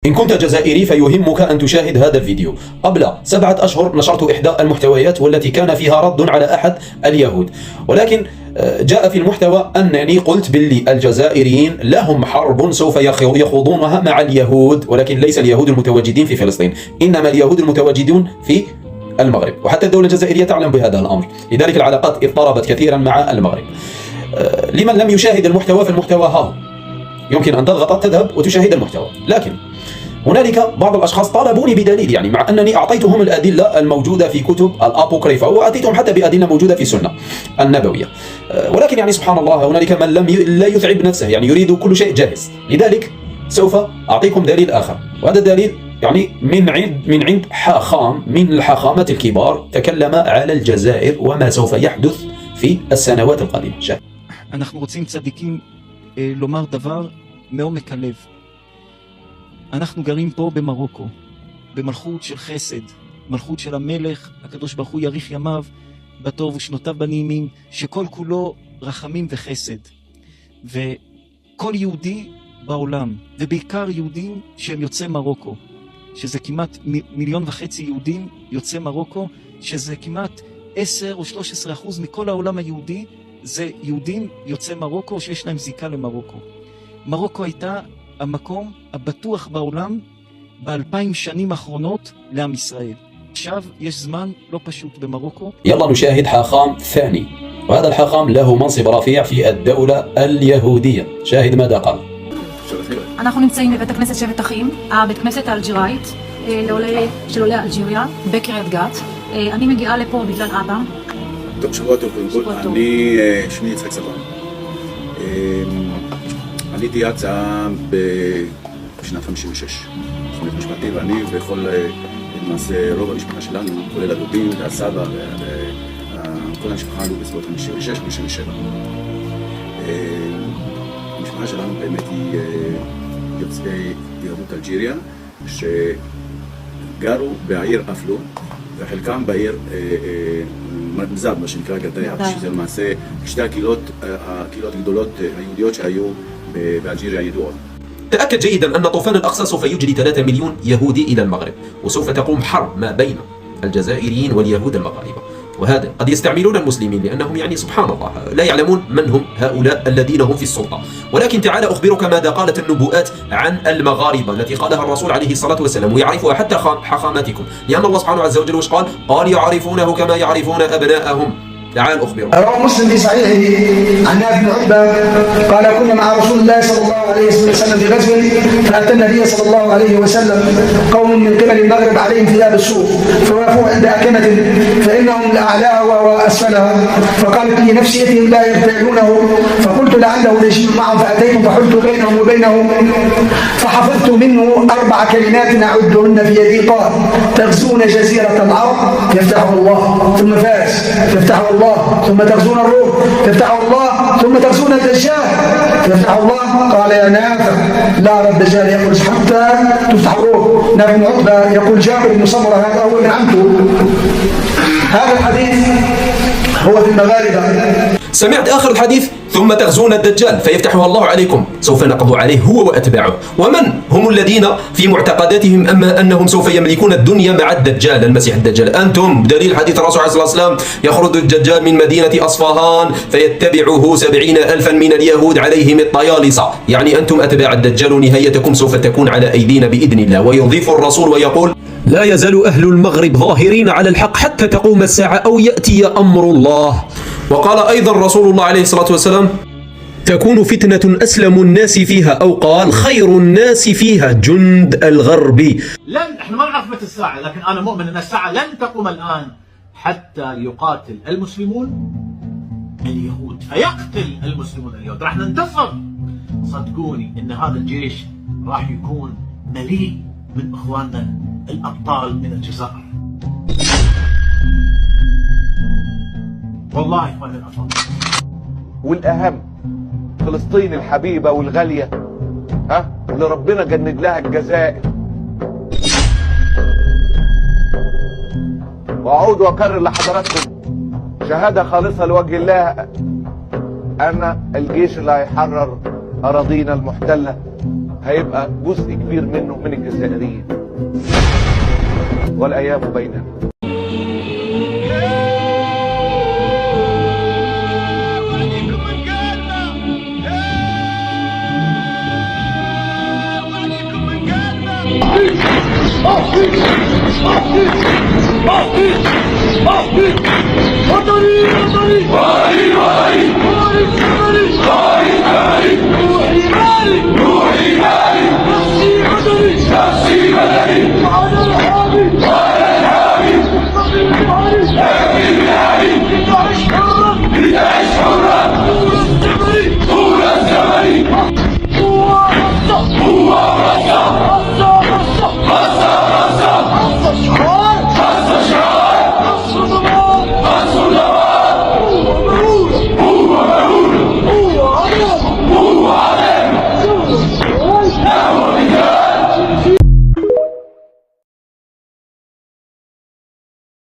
إن كنت جزائري فيهمك أن تشاهد هذا الفيديو. قبل 7 أشهر نشرت إحدى المحتويات والتي كان فيها رد على أحد اليهود، ولكن جاء في المحتوى أنني قلت باللي الجزائريين لهم حرب سوف يخوضونها مع اليهود، ولكن ليس اليهود المتواجدين في فلسطين، إنما اليهود المتواجدون في المغرب، وحتى الدولة الجزائرية تعلم بهذا الأمر، لذلك العلاقات اضطربت كثيرا مع المغرب. لمن لم يشاهد المحتوى فالمحتوى ها يمكن أن تضغط تذهب وتشاهد المحتوى، لكن هنالك بعض الأشخاص طالبوني بدليل، يعني مع أنني أعطيتهم الأدلة الموجودة في كتب الأبوكريفة وأتيتهم حتى بأدلة موجودة في السنة النبوية، ولكن يعني سبحان الله هنالك من لا يتعب نفسه، يعني يريد كل شيء جاهز. لذلك سوف أعطيكم دليل آخر، وهذا الدليل يعني من عند حاخام من الحاخامات الكبار تكلم على الجزائر وما سوف يحدث في السنوات القادمة. אנחנו רוצים צדיקים לומר דבר מעומק הלב. אנחנו גרים פה במרוקו, במלכות של חסד, מלכות של המלך, הקדוש ברוך הוא יאריך ימיו בטוב ושנותיו בנעימים, שכל כולו רחמים וחסד. וכל יהודי בעולם, ובעיקר יהודים שהם יוצאי מרוקו, שזה כמעט 1.5 מיליון יהודים יוצאי מרוקו, שזה כמעט 10 או 13% מכל העולם היהודי, זה יהודים יוצאי מרוקו שיש להם זיקה למרוקו. מרוקו הייתה המקום הבטוח בעולם ב2000 שנים האחרונות לעם ישראל. עכשיו יש זמן לא פשוט במרוקו. يلا نشاهد حاخام ثاني، وهذا الحاخام له منصب رفيع في الدولة اليهودية. شاهد ماذا قال. אנחנו נמצאים בבית הכנסת שבט אחים, בית כנסת האלג'יראית של עולי אלג'יריה בקריית גת. אני מגיעה לפה בגלל אבא. טוב, שבוע טוב. אני שמי יצחק סבן. עליתי ארצה בשנת 56, סטודנט משפטי, ואני וכל למעשה רוב המשפחה שלנו, כולל הדודים והסבא וכל המשפחה עלו בסביבות 56-57. המשפחה שלנו באמת היא יוצאי יהדות אלג'יריה שגרו בעיר אפלו, וחלקם בעיר מזב, מה שנקרא גדיה, שזה למעשה שתי הקהילות הגדולות היהודיות שהיו بألجيريا يدور. تأكد جيدا أن طوفان الأقصى سوف يجري 3 مليون يهودي إلى المغرب، وسوف تقوم حرب ما بين الجزائريين واليهود المغاربة، وهذا قد يستعملون المسلمين لأنهم يعني سبحان الله لا يعلمون من هم هؤلاء الذين هم في السلطة. ولكن تعال أخبرك ماذا قالت النبوءات عن المغاربة التي قالها الرسول عليه الصلاة والسلام، ويعرفها حتى حاخاماتكم، لأن الله سبحانه عز وجل وش قال يعرفونه كما يعرفون أبناءهم. تعال أخبره. رواه مسلم في صحيحه عن ابن عتبة قال كنا مع رسول الله صلى الله عليه وسلم في غزو، فأتى النبي صلى الله عليه وسلم قوم من قبل المغرب عليهم ثياب السوق، فوقفوا عند أكمة فإنهم لأعلاها وهو أسفلها، فقالت لي نفسيتهم لا يرتعونه، فقلت لعله ليجيب معهم، فأتيت فحلت بينهم وبينهم فحفظت منه 4 كلمات أعدهن في يدي. قال تغزون جزيرة العرب يفتحه الله ثم فارس يفتحه الله، ثم تغزون الروم يفتحه الله، ثم تغزون الدجال يفتحه الله. قال يا نافع لا رب الدجال يخرج حتى تفتح الروم. نافع بن عتبة يقول جابر بن سمرة هذا هو ابن عمته. هذا الحديث هو في المغاربة. سمعت آخر الحديث ثم تغزون الدجال فيفتحها الله عليكم، سوف نقضوا عليه هو وأتباعه. ومن هم الذين في معتقداتهم أما أنهم سوف يملكون الدنيا مع الدجال المسيح الدجال؟ أنتم بدليل حديث الرسول عليه الصلاة والسلام يخرج الدجال من مدينة أصفهان فيتبعه 70,000 من اليهود عليهم الطيالسة، يعني أنتم أتباع الدجال نهايتكم سوف تكون على أيدينا بإذن الله. ويضيف الرسول ويقول لا يزال أهل المغرب ظاهرين على الحق حتى تقوم الساعة أو يأتي أمر الله. وقال أيضا رسول الله عليه الصلاة والسلام تكون فتنة أسلم الناس فيها، أو قال خير الناس فيها جند الغرب. احنا ما نعرف متى الساعة، لكن أنا مؤمن أن الساعة لن تقوم الآن حتى يقاتل المسلمون اليهود، فيقتل المسلمون اليهود، راح ننتصر. صدقوني إن هذا الجيش راح يكون مليء من إخواننا الأبطال من الجزائر. والله إخواننا الأبطال. والأهم فلسطين الحبيبة والغالية اللي ربنا جند لها الجزائر. وأعود وأكرر لحضراتكم شهادة خالصة لوجه الله أن الجيش اللي هيحرر أراضينا المحتلة هيبقى جزء كبير منه من الجزائريين. والأيام بيننا. وطني